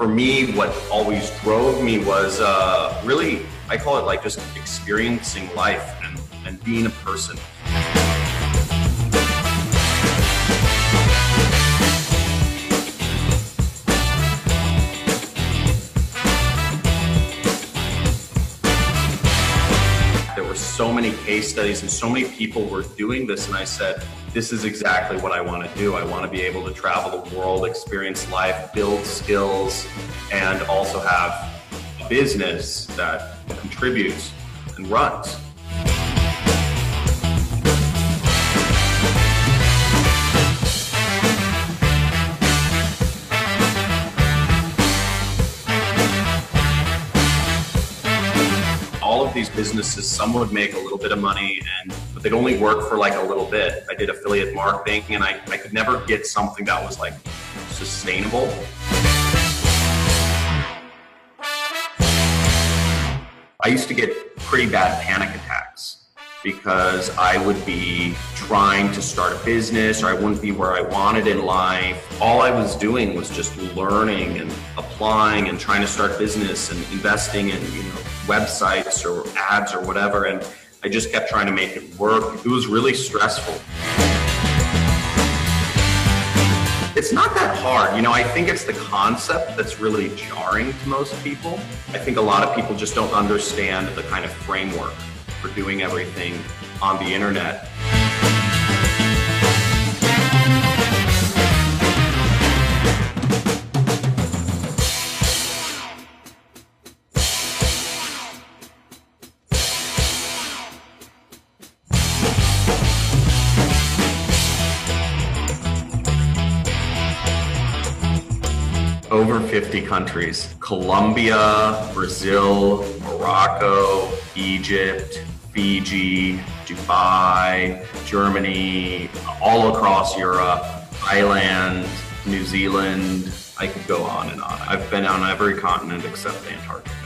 For me, what always drove me was really, I call it like just experiencing life and being a person. There were so many case studies and so many people were doing this, and I said, this is exactly what I want to do. I want to be able to travel the world, experience life, build skills, and also have a business that contributes and runs. All of these businesses, some would make a little bit of money, but they'd only work for like a little bit. I did affiliate marketing, and I could never get something that was like sustainable. I used to get pretty bad panic attacks because I would be trying to start a business, or I wouldn't be where I wanted in life. All I was doing was just learning and applying and trying to start business and investing in, websites or ads or whatever. And I just kept trying to make it work. It was really stressful. It's not that hard. I think it's the concept that's really jarring to most people. I think a lot of people just don't understand the kind of framework for doing everything on the internet. Over 50 countries: Colombia, Brazil, Morocco, Egypt, Fiji, Dubai, Germany, all across Europe, Thailand, New Zealand. I could go on and on. I've been on every continent except Antarctica.